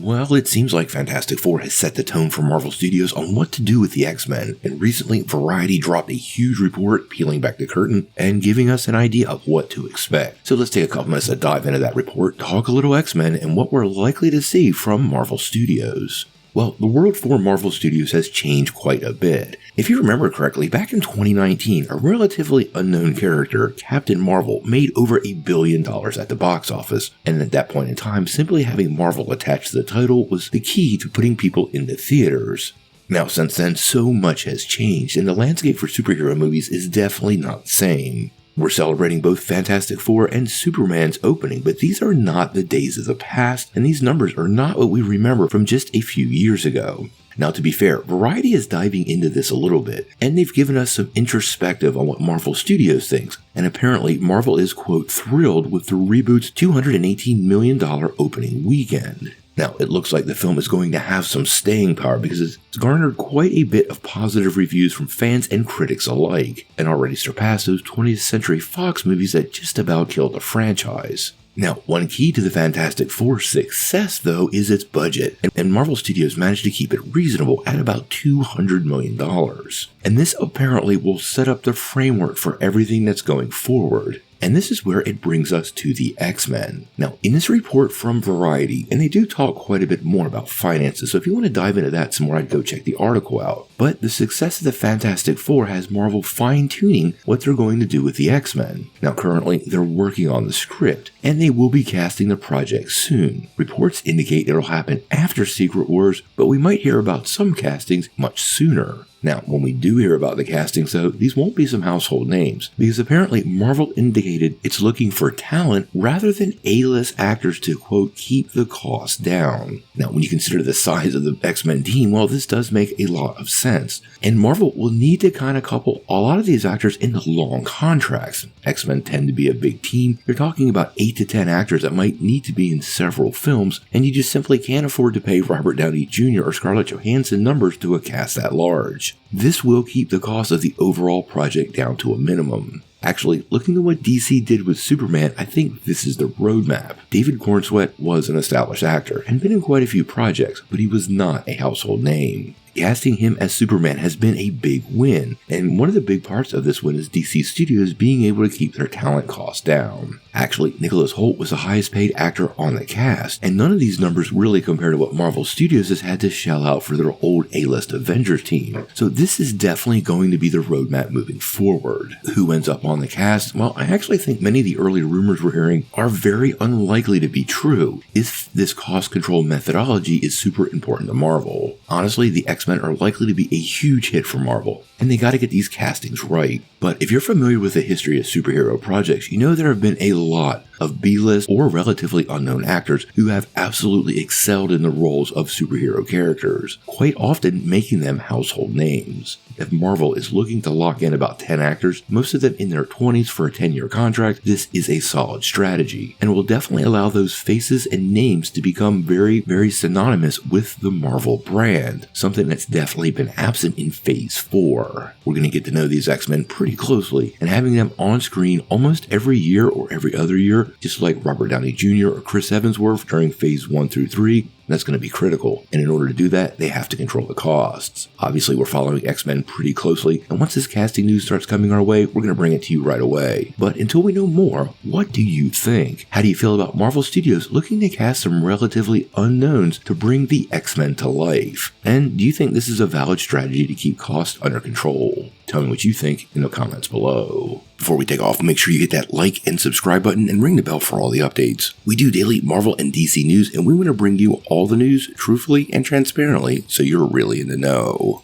Well, it seems like Fantastic Four has set the tone for Marvel Studios on what to do with the X-Men, and recently Variety dropped a huge report peeling back the curtain and giving us an idea of what to expect. So let's take a couple minutes to dive into that report, talk a little X-Men, and what we're likely to see from Marvel Studios. Well, the world for Marvel Studios has changed quite a bit. If you remember correctly, back in 2019, a relatively unknown character, Captain Marvel, made over $1 billion at the box office, and at that point in time, simply having Marvel attached to the title was the key to putting people into theaters. Now, since then, so much has changed, and the landscape for superhero movies is definitely not the same. We're celebrating both Fantastic Four and Superman's opening, but these are not the days of the past, and these numbers are not what we remember from just a few years ago. Now, to be fair, Variety is diving into this a little bit, and they've given us some introspective on what Marvel Studios thinks, and apparently Marvel is, quote, thrilled with the reboot's $218 million opening weekend. Now, it looks like the film is going to have some staying power because it's garnered quite a bit of positive reviews from fans and critics alike, and already surpassed those 20th Century Fox movies that just about killed the franchise. Now, one key to the Fantastic Four's success, though, is its budget, and Marvel Studios managed to keep it reasonable at about $200 million. And this apparently will set up the framework for everything that's going forward. And this is where it brings us to the X-Men. Now, in this report from Variety, and they do talk quite a bit more about finances, so if you want to dive into that some more, I'd go check the article out. But the success of the Fantastic Four has Marvel fine-tuning what they're going to do with the X-Men. Now, currently, they're working on the script, and they will be casting the project soon. Reports indicate it'll happen after Secret Wars, but we might hear about some castings much sooner. Now, when we do hear about the castings, though, these won't be some household names, because apparently Marvel indicated it's looking for talent rather than A-list actors to, quote, keep the cost down. Now, when you consider the size of the X-Men team, well, this does make a lot of sense. And Marvel will need to kind of couple a lot of these actors into long contracts. X-Men tend to be a big team. You're talking about 8 to 10 actors that might need to be in several films, and you just simply can't afford to pay Robert Downey Jr. or Scarlett Johansson numbers to a cast that large. This will keep the cost of the overall project down to a minimum. Actually, looking at what DC did with Superman, I think this is the roadmap. David Cornsweet was an established actor and been in quite a few projects, but he was not a household name. Casting him as Superman has been a big win, and one of the big parts of this win is DC Studios being able to keep their talent costs down. Actually, Nicholas Hoult was the highest paid actor on the cast, and none of these numbers really compare to what Marvel Studios has had to shell out for their old A-list Avengers team. So this is definitely going to be the roadmap moving forward. Who ends up on the cast? Well, I actually think many of the early rumors we're hearing are very unlikely to be true if this cost control methodology is super important to Marvel. Honestly, the X-Men are likely to be a huge hit for Marvel, and they gotta get these castings right. But if you're familiar with the history of superhero projects, you know there have been a lot of B-list or relatively unknown actors who have absolutely excelled in the roles of superhero characters, quite often making them household names. If Marvel is looking to lock in about 10 actors, most of them in their 20s for a 10-year contract, this is a solid strategy, and will definitely allow those faces and names to become very, very synonymous with the Marvel brand, something that's definitely been absent in Phase 4. We're going to get to know these X-Men pretty closely, and having them on screen almost every year or every other year, just like Robert Downey Jr. or Chris Evans were during Phase 1 through 3, that's going to be critical, and in order to do that, they have to control the costs. Obviously, we're following X-Men pretty closely, and once this casting news starts coming our way, we're going to bring it to you right away. But until we know more, what do you think? How do you feel about Marvel Studios looking to cast some relatively unknowns to bring the X-Men to life? And do you think this is a valid strategy to keep costs under control? Tell me what you think in the comments below. Before we take off, make sure you hit that like and subscribe button and ring the bell for all the updates. We do daily Marvel and DC news, and we want to bring you all the news truthfully and transparently so you're really in the know.